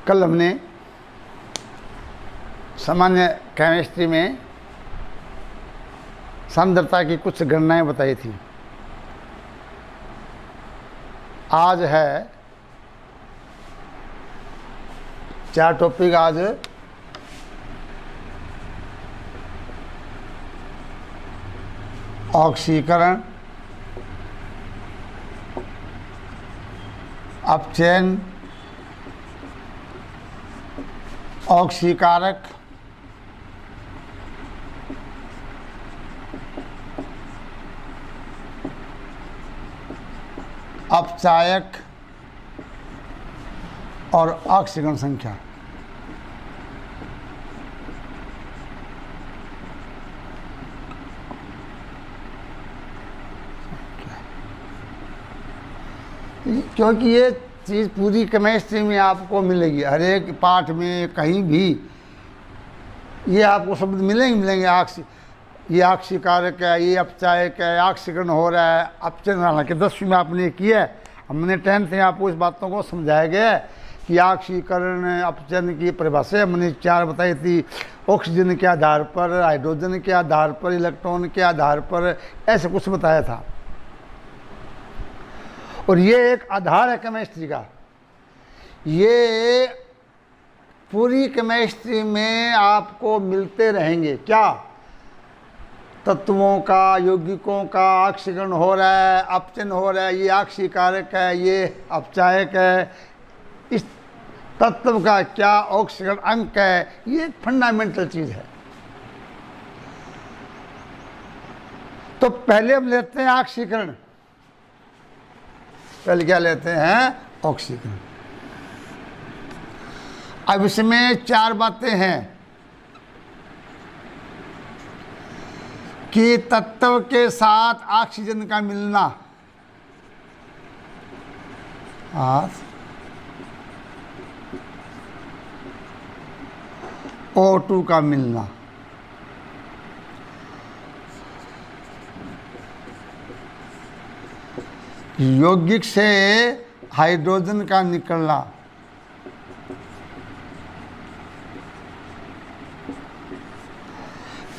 कल हमने सामान्य केमिस्ट्री में सांद्रता की कुछ गणनाएं बताई थी। आज है 4 टॉपिक। आज ऑक्सीकरण, अपचयन, ऑक्सीकारक, अपचायक और ऑक्सीकरण संख्या। क्योंकि ये चीज़ पूरी केमिस्ट्री में आपको मिलेगी, हर एक पाठ में कहीं भी ये आपको शब्द मिलेंगे। ये ऑक्सीकारक है, ये अपचायक है, ऑक्सीकरण हो रहा है, अपचयन। हालांकि 10वीं में आपने किया है, हमने 10th में आपको इस बातों को समझाया गया है कि ऑक्सीकरण अपचयन की परिभाषा हमने 4 बताई थी। ऑक्सीजन के आधार पर, हाइड्रोजन के आधार पर, इलेक्ट्रॉन के आधार पर, ऐसे कुछ बताया था। और ये एक आधार है केमिस्ट्री का। ये पूरी केमिस्ट्री में आपको मिलते रहेंगे। क्या? तत्वों का, यौगिकों का ऑक्सीकरण हो रहा है, अपचयन हो रहा है, ये ऑक्सीकारक है, ये अपचायक है, इस तत्व का क्या ऑक्सीकरण अंक है, ये एक फंडामेंटल चीज़ है। तो पहले हम लेते हैं ऑक्सीकरण। पहले क्या लेते हैं? ऑक्सीकरण। अब इसमें 4 बातें हैं कि तत्व के साथ ऑक्सीजन का मिलना, O2 का मिलना, यौगिक से हाइड्रोजन का निकलना,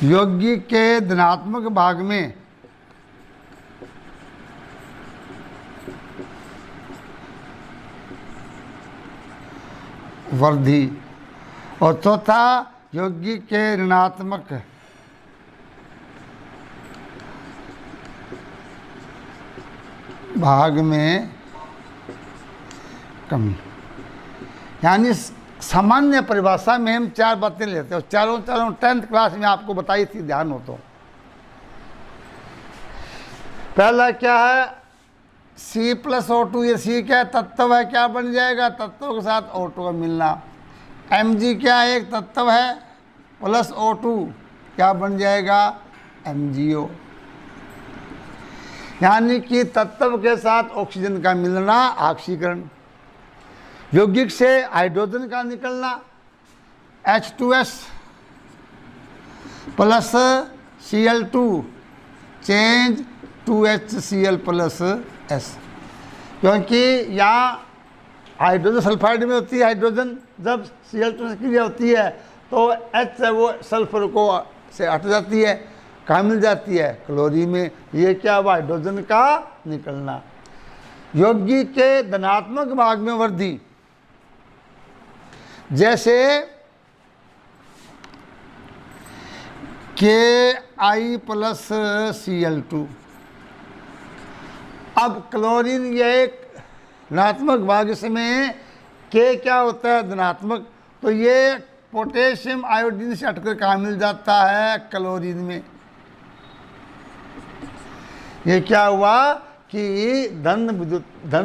यौगिक के धनात्मक भाग में वृद्धि, और चौथा यौगिक के ऋणात्मक भाग में कमी। यानी सामान्य परिभाषा में हम 4 बातें लेते हैं। चारों 10th क्लास में आपको बताई थी, ध्यान हो तो। पहला क्या है? C+O2। ये C क्या है? तत्व है, क्या बन जाएगा? तत्व के साथ O2 का मिलना। Mg क्या है? एक तत्व है, प्लस O2 क्या बन जाएगा? MgO। यानी कि तत्व के साथ ऑक्सीजन का मिलना, ऑक्सीकरण। यौगिक से हाइड्रोजन का निकलना, H2S plus Cl2 change 2HCl plus S। क्योंकि यहाँ हाइड्रोजन सल्फाइड में होती है। हाइड्रोजन जब Cl2 से क्रिया होती है तो H है वो सल्फर को से हट जाती है, कहाँ मिल जाती है? क्लोरीन में। ये क्या हुआ? हाइड्रोजन का निकलना। यौगिक के धनात्मक भाग में वृद्धि, जैसे Ki प्लस Cl2। अब क्लोरीन ये एक ऋणात्मक भाग, इसमें K क्या होता है? धनात्मक। तो ये पोटेशियम आयोडीन से हटकर कहाँ मिल जाता है? क्लोरीन में। ये क्या हुआ कि धन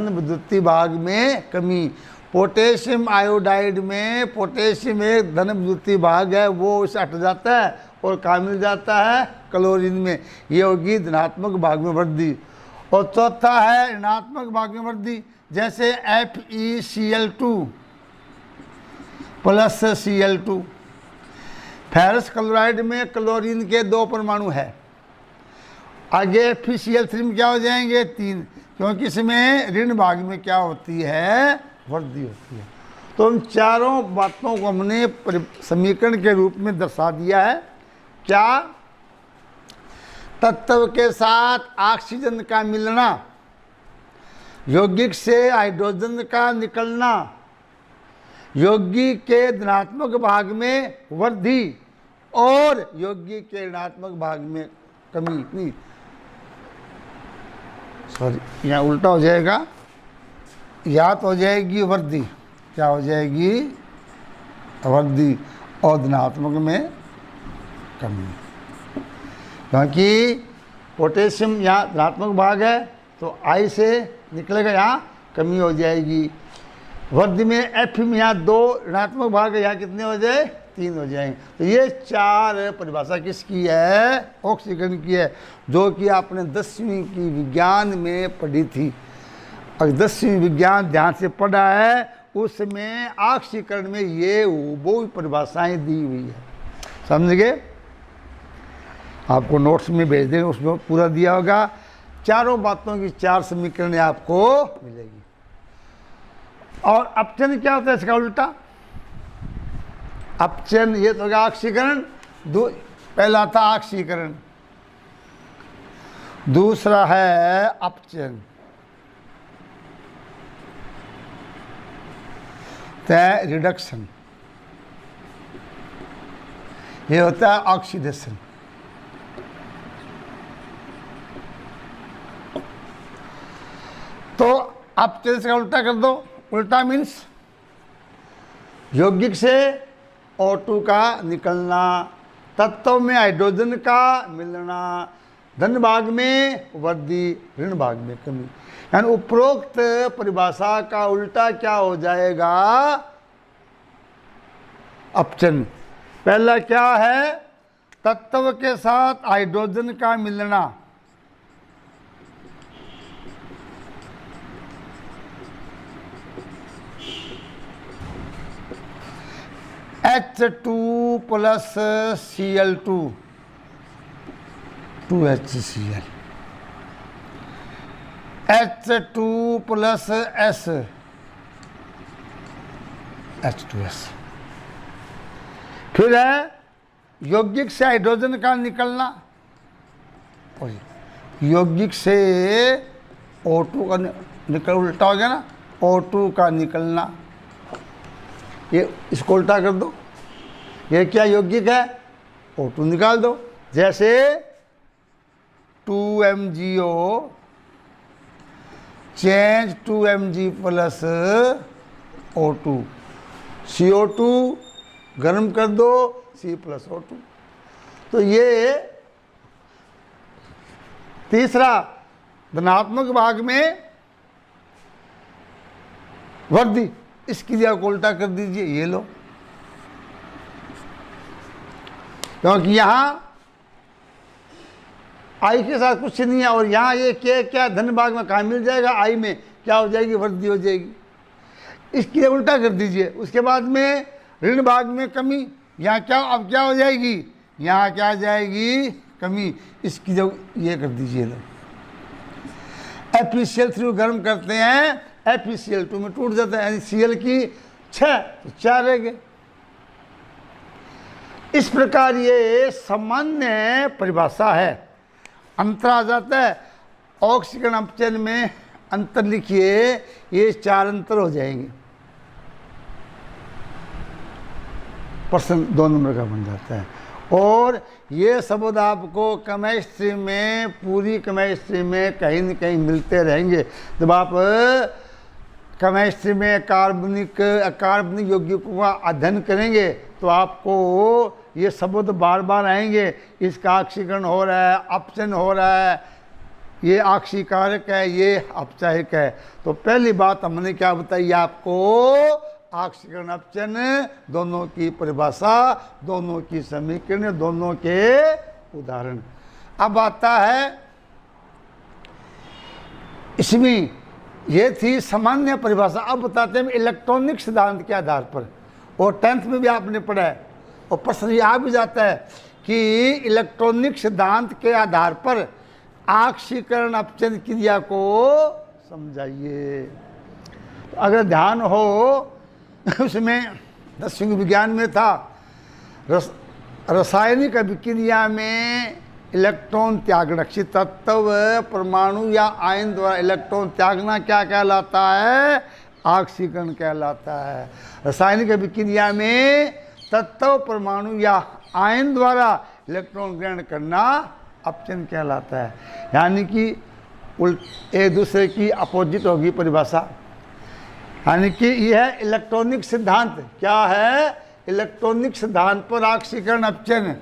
विद्युतीय भाग में कमी। पोटेशियम आयोडाइड में पोटेशियम एक धन विद्युतीय भाग है, वो इसे हट जाता है और कहाँ मिल जाता है? क्लोरीन में। ये होगी धनात्मक भाग में वृद्धि। और चौथा है ऋणात्मक भाग में वृद्धि, जैसे FeCl2 plus Cl2। Ferrous chloride में क्लोरीन के 2 परमाणु है, आगे FeCl3 में क्या हो जाएंगे? 3, क्योंकि इसमें ऋण भाग में क्या होती है? वृद्धि होती है। तो उन चारों बातों को हमने समीकरण के रूप में दर्शा दिया है। क्या? तत्व के साथ ऑक्सीजन का मिलना, यौगिक से हाइड्रोजन का निकलना, यौगिक के धनात्मक भाग में वृद्धि और यौगिक के ऋणात्मक भाग में कमी। नहीं, सॉरी, यहाँ उल्टा हो जाएगा, या तो हो जाएगी वृद्धि, क्या हो जाएगी? वृद्धि, और धनात्मक में कमी, क्योंकि पोटेशियम यहाँ धनात्मक भाग है तो आई से निकलेगा, यहाँ कमी हो जाएगी। वृद्धि में एफ में यहाँ 2 ऋणात्मक भाग है, यहाँ कितने हो जाए? 3 हो जाएंगे। तो ये 4 परिभाषा किसकी है? ऑक्सीकरण की है, जो कि आपने 10वीं की विज्ञान में पढ़ी थी। अगर 10वीं विज्ञान ध्यान से पढ़ा है, उसमें ऑक्सीकरण में ये वो परिभाषाएं दी हुई है। समझ गए? आपको नोट्स में भेज देंगे, उसमें पूरा दिया होगा। चारों बातों की 4 समीकरण आपको मिलेगी। और अपचन क्या होता है? इसका उल्टा अपचन, ये तो होगा ऑक्सीकरण। पहला था ऑक्सीकरण, दूसरा है अपचन, रिडक्शन, ये होता है ऑक्सीडेशन। तो अपचन का उल्टा कर दो। उल्टा मीन्स यौगिक से O2 का निकलना, तत्व में हाइड्रोजन का मिलना, धन भाग में वृद्धि, ऋण भाग में कमी। यानी उपरोक्त परिभाषा का उल्टा क्या हो जाएगा? अपचन। पहला क्या है? तत्व के साथ हाइड्रोजन का मिलना, H2 plus Cl2, 2HCl, H2 plus S, H2S। फिर है यौगिक से हाइड्रोजन का निकलना, यौगिक से O2 का निकल, उल्टा हो गया ना, O2 का निकलना, ये इसको उल्टा कर दो। ये क्या यौगिक है? O2 निकाल दो। जैसे 2MgO change 2Mg plus O2, CO2 गर्म कर दो, C प्लस O2। तो ये तीसरा, धनात्मक भाग में वृद्धि, इस क्रिया को उल्टा कर दीजिए, ये लो। क्योंकि यहां आई के साथ कुछ नहीं है, और यहां ये क्या धन भाग में कहाँ मिल जाएगा? आई में क्या हो जाएगी? वृद्धि हो जाएगी। इस क्रिया उल्टा कर दीजिए। उसके बाद में ऋण भाग में कमी, यहाँ क्या अब क्या हो जाएगी? यहाँ क्या आ जाएगी? कमी। इसकी जो ये कर दीजिए, लो। FeCl3 गर्म करते हैं, FeCl2 में टूट जाता है, यानी Cl की 6 तो 4 रह गए। इस प्रकार ये सामान्य परिभाषा है। अंतर आ जाता है ऑक्सीकरण अपचयन में, अंतर लिखिए, ये 4 अंतर हो जाएंगे, प्रश्न 2 नंबर का बन जाता है। और ये शब्द आपको केमिस्ट्री में, पूरी केमिस्ट्री में कहीं न कहीं मिलते रहेंगे। जब आप केमिस्ट्री में कार्बनिक यौगिकों का अध्ययन करेंगे तो आपको ये शब्द बार बार आएंगे। इसका ऑक्सीकरण हो रहा है, अपचयन हो रहा है, ये ऑक्सीकारक है, ये अपचायक है। तो पहली बात हमने क्या बताई आपको? ऑक्सीकरण अपचयन दोनों की परिभाषा, दोनों की समीकरण, दोनों के उदाहरण। अब आता है इसमें, ये थी सामान्य परिभाषा। अब बताते हैं इलेक्ट्रॉनिक सिद्धांत के आधार पर, और 10th में भी आपने पढ़ा है, और प्रश्न ये आ भी जाता है कि इलेक्ट्रॉनिक सिद्धांत के आधार पर ऑक्सीकरण अपचयन क्रिया को समझाइए। अगर ध्यान हो उसमें 10वीं विज्ञान में था रासायनिक अभिक्रिया में इलेक्ट्रॉन त्यागना, किसी तत्व परमाणु या आयन द्वारा इलेक्ट्रॉन त्यागना क्या कहलाता है? ऑक्सीकरण कहलाता है। रासायनिक अभिक्रिया में तत्व परमाणु या आयन द्वारा इलेक्ट्रॉन ग्रहण करना अपचन कहलाता है। यानी कि एक दूसरे की अपोजिट होगी परिभाषा। यानी कि यह इलेक्ट्रॉनिक सिद्धांत क्या है? इलेक्ट्रॉनिक सिद्धांत पर ऑक्सीकरण अपचन।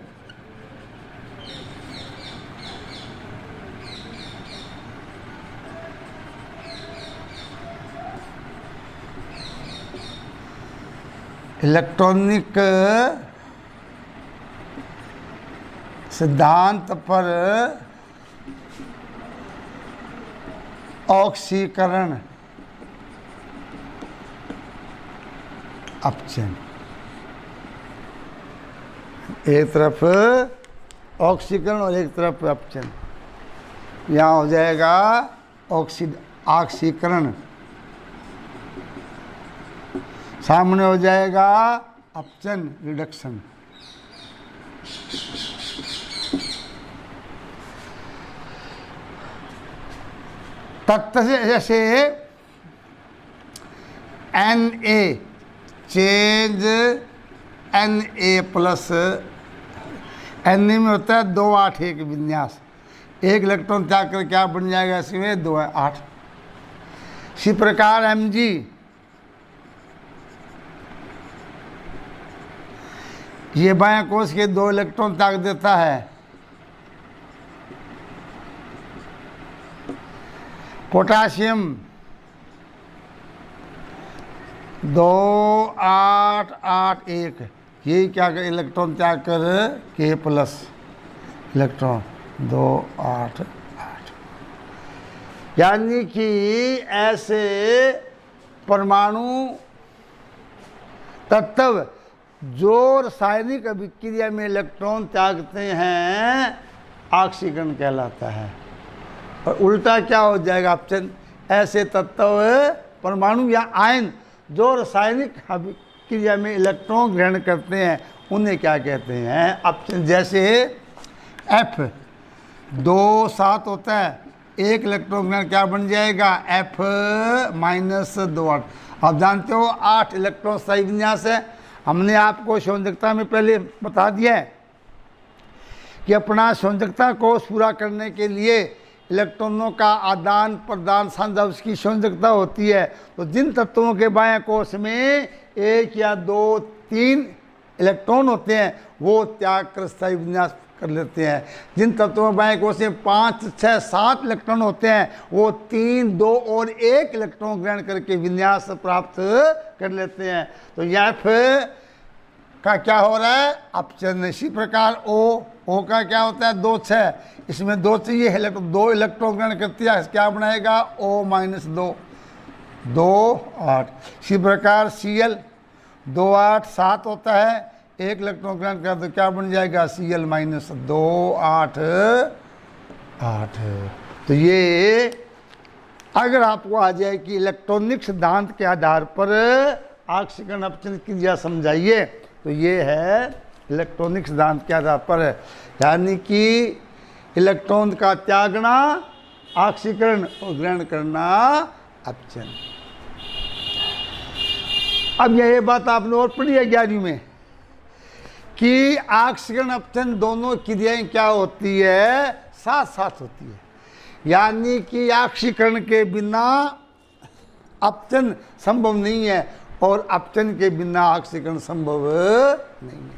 इलेक्ट्रॉनिक सिद्धांत पर ऑक्सीकरण अपचन। एक तरफ ऑक्सीकरण और एक तरफ अपचन। यहाँ हो जाएगा ऑक्सीकरण, सामने हो जाएगा अपचन रिडक्शन। तत्व से जैसे Na change Na plus Na में होता है 2 8 1 विन्यास। एक इलेक्ट्रॉन त्याग कर क्या बन जाएगा? इसमें 2 है 8। इसी प्रकार Mg ये बाएं कोष के 2 इलेक्ट्रॉन त्याग देता है। पोटासियम 2 8 8 1 ये क्या कर इलेक्ट्रॉन त्याग कर K प्लस इलेक्ट्रॉन 2 8 8। यानी कि ऐसे परमाणु तत्व जो रासायनिक अभिक्रिया में इलेक्ट्रॉन त्यागते हैं ऑक्सीकरण कहलाता है। और उल्टा क्या हो जाएगा? अपचन। ऐसे तत्व परमाणु या आयन जो रासायनिक अभिक्रिया में इलेक्ट्रॉन ग्रहण करते हैं उन्हें क्या कहते हैं? अपचन। जैसे F 2 7 होता है, एक इलेक्ट्रॉन ग्रहण क्या बन जाएगा? F - 2 8। आप जानते हो 8 इलेक्ट्रॉन स्थायी विन्यास है। हमने आपको संयोजकता में पहले बता दिया है कि अपना संयोजकता कोष पूरा करने के लिए इलेक्ट्रॉनों का आदान प्रदान साझा उसकी संयोजकता होती है। तो जिन तत्वों के बाएं कोष में 1 या 2 3 इलेक्ट्रॉन होते हैं वो त्याग कर स्थायी विन्यास कर लेते हैं। जिन तत्वों बाएं कोष में 5 6 7 इलेक्ट्रॉन होते हैं वो 3 2 और 1 इलेक्ट्रॉन ग्रहण करके विन्यास प्राप्त कर लेते हैं। तो F का क्या हो रहा है? अपचन। इसी प्रकार O का क्या होता है? 2 6। इसमें 2 चाहिए, 2 इलेक्ट्रॉन ग्रहण करती है, क्या बनाएगा? O - 2 2 8। इसी प्रकार Cl 2 8 7 होता है, 1 इलेक्ट्रॉन ग्रहण कर तो क्या बन जाएगा? Cl - 2 8 8। तो ये अगर आपको आ जाए कि इलेक्ट्रॉनिक सिद्धांत के आधार पर ऑक्सीकरण अपचन क्रिया समझाइए तो ये है इलेक्ट्रॉनिक सिद्धांत के आधार पर है। यानी कि इलेक्ट्रॉन का त्यागना ऑक्सीकरण और ग्रहण करना अपचन। अब यह बात आपने और पढ़ी है 11वीं में कि ऑक्सीकरण अपचन दोनों क्रियाएं क्या होती है? साथ साथ होती है। यानी कि ऑक्सीकरण के बिना अपचन संभव नहीं है और अपचन के बिना ऑक्सीकरण संभव नहीं है।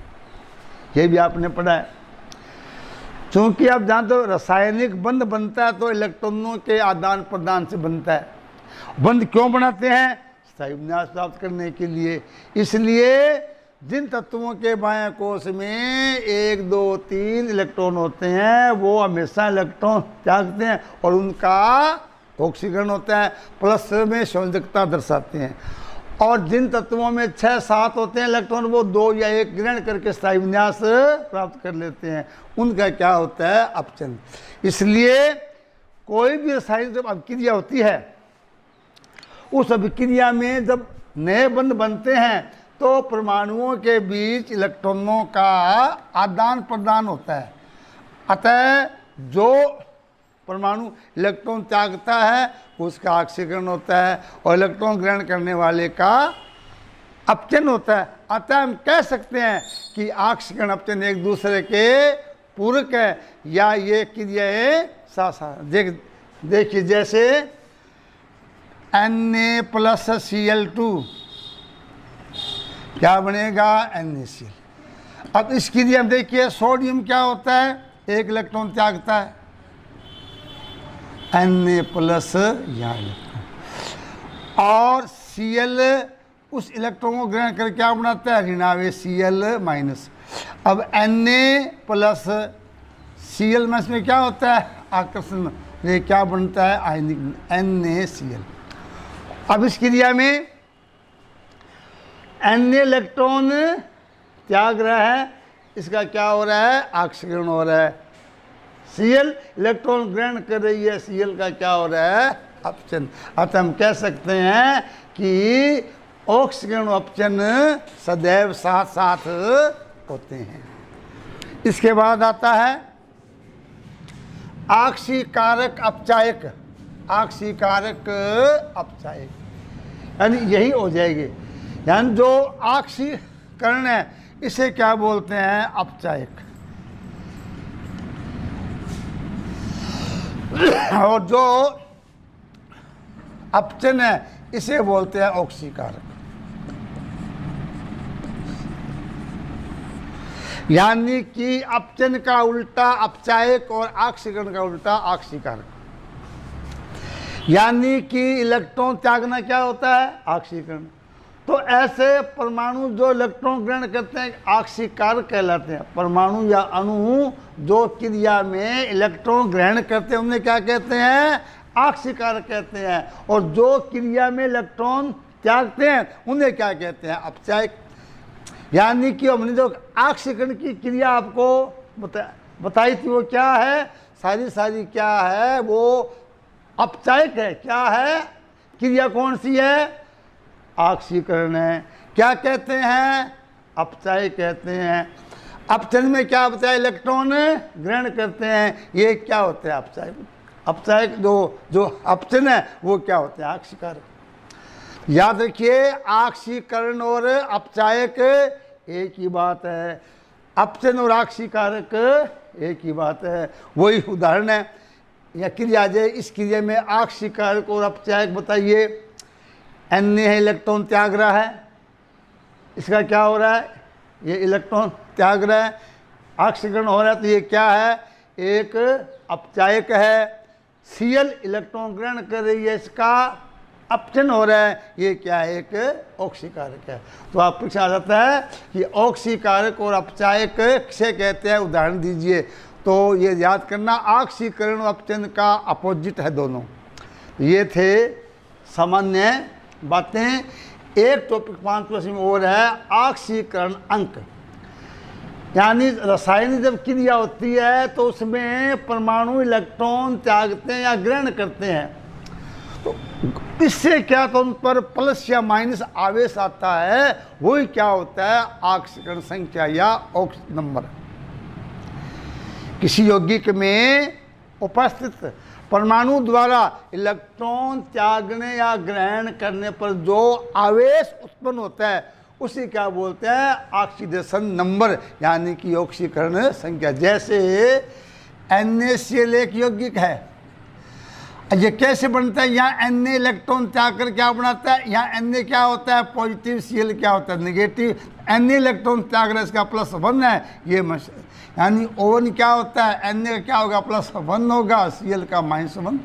ये भी आपने पढ़ा है। क्योंकि आप जानते हो रासायनिक बंध बनता है तो इलेक्ट्रॉनों के आदान प्रदान से बनता है। बंध क्यों बनाते हैं? स्थायी विन्यास प्राप्त करने के लिए। इसलिए जिन तत्वों के बाएं कोष में 1 2 3 इलेक्ट्रॉन होते हैं वो हमेशा इलेक्ट्रॉन त्यागते हैं और उनका ऑक्सीकरण होता है, प्लस में संयोजकता दर्शाते हैं। और जिन तत्वों में 6 7 होते हैं इलेक्ट्रॉन वो 2 या 1 ग्रहण करके स्थायी विन्यास प्राप्त कर लेते हैं, उनका क्या होता है? अपचन। इसलिए कोई भी रासायनिक जब अभिक्रिया होती है उस अभिक्रिया में जब नए बंध बनते हैं तो परमाणुओं के बीच इलेक्ट्रॉनों का आदान प्रदान होता है। अतः जो परमाणु इलेक्ट्रॉन त्यागता है उसका ऑक्सीकरण होता है और इलेक्ट्रॉन ग्रहण करने वाले का अपचन होता है। अतः हम कह सकते हैं कि ऑक्सीकरण अपचन एक दूसरे के पूरक है या ये क्रियाएं साथ देखिए, जैसे Na+Cl2 क्या बनेगा, NaCl। अब इस क्रिया में देखिए सोडियम क्या होता है, एक इलेक्ट्रॉन त्यागता है, Na+ यहाँ इलेक्ट्रॉन, और Cl उस इलेक्ट्रॉन को ग्रहण करके क्या बनाता है, ऋणावेश Cl-। अब Na+Cl में क्या होता है, आकर्षण, ये क्या बनता है, आयनिक NaCl। अब इस क्रिया में Na इलेक्ट्रॉन त्याग रहा है, इसका क्या हो रहा है, ऑक्सीकरण हो रहा है। Cl इलेक्ट्रॉन ग्रहण कर रही है, Cl का क्या हो रहा है, अपचन। अतः हम कह सकते हैं कि ऑक्सीकरण और अपचन सदैव साथ साथ होते हैं। इसके बाद आता है ऑक्सीकारक अपचायक। ऑक्सीकारक अपचायक यानी यही हो जाएगी, यानी जो ऑक्सीकरण है इसे क्या बोलते हैं, अपचायक, और जो अपचन है इसे बोलते हैं ऑक्सीकारक। यानी कि अपचन का उल्टा अपचायक और ऑक्सीकरण का उल्टा ऑक्सीकारक। यानी कि इलेक्ट्रॉन त्यागना क्या होता है, ऑक्सीकरण। तो ऐसे परमाणु जो इलेक्ट्रॉन ग्रहण करते हैं ऑक्सीकारक कहलाते हैं। परमाणु या अणु जो क्रिया में इलेक्ट्रॉन ग्रहण करते हैं उन्हें क्या कहते हैं, ऑक्सीकारक कहते हैं, और जो क्रिया में इलेक्ट्रॉन त्यागते हैं उन्हें क्या कहते हैं, अपचायक। यानी कि हमने जो ऑक्सीकरण की क्रिया आपको बताई थी वो क्या है, सारी क्या है, वो अपचायक है। क्या है, क्रिया कौन सी है, ऑक्सीकरण है। क्या कहते हैं, अपचायक कहते हैं। अपचन में क्या होता है, इलेक्ट्रॉन ग्रहण करते हैं, ये क्या होता है, अपचायक। अपचायक जो अपचन है वो क्या होते हैं, ऑक्सीकारक। याद रखिए ऑक्सीकरण और अपचायक एक ही बात है, अपचन और ऑक्सीकारक एक ही बात है। वही उदाहरण है या क्रिया जाए, इस क्रिया में ऑक्सीकारक और अपचायक बताइए। Na है, इलेक्ट्रॉन त्याग रहा है, इसका क्या हो रहा है, ये इलेक्ट्रॉन त्याग रहा है, ऑक्सीकरण हो रहा है, तो ये क्या है, एक अपचायक है। Cl इलेक्ट्रॉन ग्रहण कर रही है, इसका अपचन हो रहा है, ये क्या है, एक ऑक्सीकारक है। तो आप पूछा आ जाता है कि ऑक्सीकारक और अपचायक किसे कहते हैं, उदाहरण दीजिए। तो ये याद करना, ऑक्सीकरण और अपचन का अपोजिट है दोनों। ये थे सामान्य बातें। एक टॉपिक 5 और है, ऑक्सीकरण अंक। यानी रासायनिक जब क्रिया होती है तो उसमें परमाणु इलेक्ट्रॉन त्यागते हैं या ग्रहण करते हैं, तो इससे क्या, तो उन पर प्लस या माइनस आवेश आता है, वही क्या होता है, ऑक्सीकरण संख्या या ऑक्सीजन नंबर। किसी यौगिक में उपस्थित परमाणु द्वारा इलेक्ट्रॉन त्यागने या ग्रहण करने पर जो आवेश उत्पन्न होता है उसे क्या बोलते हैं, ऑक्सीडेशन नंबर, यानी कि ऑक्सीकरण संख्या। जैसे NaCl एक यौगिक है, ये कैसे बनता है, यहाँ Na इलेक्ट्रॉन त्याग कर क्या बनाता है, यहाँ Na क्या होता है, पॉजिटिव, Cl क्या होता है, नेगेटिव। Na इलेक्ट्रॉन त्याग रहा है, इसका +1 है, ये यानी O1 क्या होता है, Na का क्या होगा, +1 होगा, Cl का -1।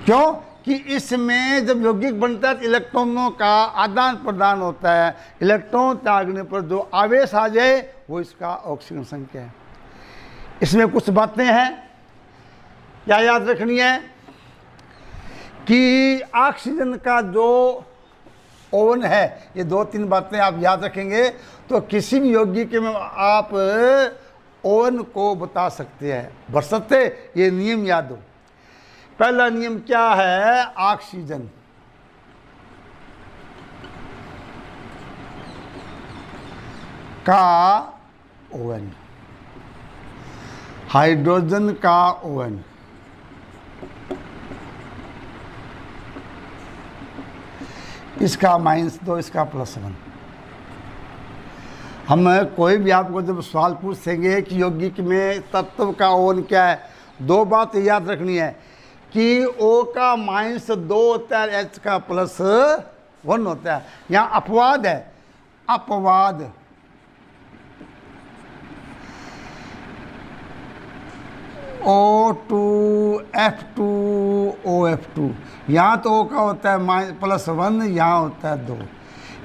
क्यों कि इसमें जब यौगिक बनता है तो इलेक्ट्रॉनों का आदान प्रदान होता है, इलेक्ट्रॉन त्यागने पर जो आवेश आ जाए वो इसका ऑक्सीजन संख्या है। इसमें कुछ बातें हैं क्या याद रखनी है कि ऑक्सीजन का जो ओवन है, ये 2-3 बातें आप याद रखेंगे तो किसी भी यौगिक में आप ओवन को बता सकते हैं, बशर्ते ये नियम याद हो। पहला नियम क्या है, ऑक्सीजन का ON, हाइड्रोजन का ON, इसका -2, इसका +1। हम कोई भी आपको जब सवाल पूछेंगे कि यौगिक में तत्व का ON क्या है, दो बात याद रखनी है कि O का -2 होता है, H का +1 होता है। यहाँ अपवाद है, अपवाद। O2F2OF2, यहाँ तो O का होता है +1, यहाँ होता है 2,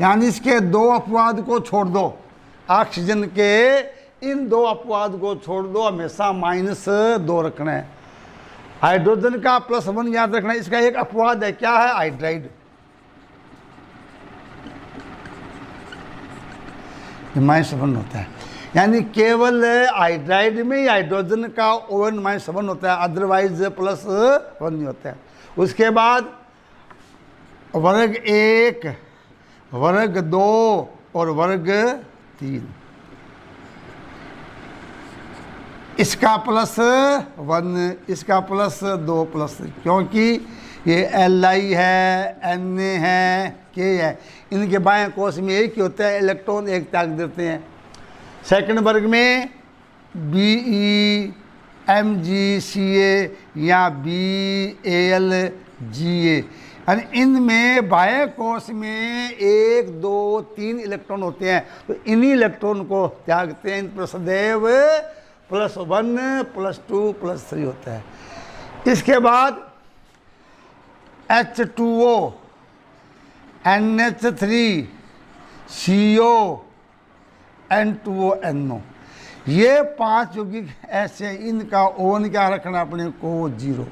यानी इसके दो अपवाद को छोड़ दो। ऑक्सीजन के इन दो अपवाद को छोड़ दो, हमेशा -2 रखना है। हाइड्रोजन का +1 याद रखना है, इसका एक अपवाद है, क्या है, हाइड्राइड। -1 होता है, यानी केवल हाइड्राइड में ही हाइड्रोजन का ON -1 होता है, अदरवाइज +1 नहीं होता है। उसके बाद वर्ग 1, वर्ग 2 और वर्ग 3, इसका +1, इसका +2 +3, क्योंकि ये Li है, Na है, K है, इनके बाएं कोश में एक ही होता है, इलेक्ट्रॉन एक त्याग देते हैं। सेकंड वर्ग में Be, Mg, Ca या Bal, Ga, यानी इनमें बाह्य कोश में 1, 2, 3 इलेक्ट्रॉन होते हैं, तो इन्हीं इलेक्ट्रॉन को त्यागते हैं। इन पर सदैव +1, +2, +3 होता है। इसके बाद H2O, NH3, CO, N2O, NO, ये 5 यौगिक ऐसे, इनका ON क्या रखना अपने को 0।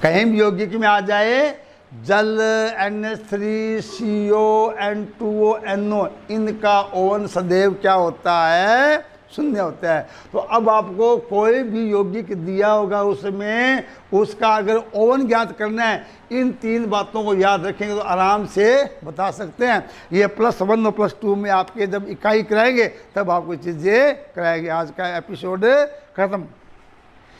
कहीं भी यौगिक में आ जाए जल, NH3, CO, N2O, NO, इनका ON सदैव क्या होता है, 0 होता है। तो अब आपको कोई भी यौगिक दिया होगा, उसमें उसका अगर ON ज्ञात करना है, इन 3 बातों को याद रखेंगे तो आराम से बता सकते हैं। ये +1 और +2 में आपके जब इकाई कराएंगे तब आपको चीज़ें कराएंगे। आज का एपिसोड खत्म।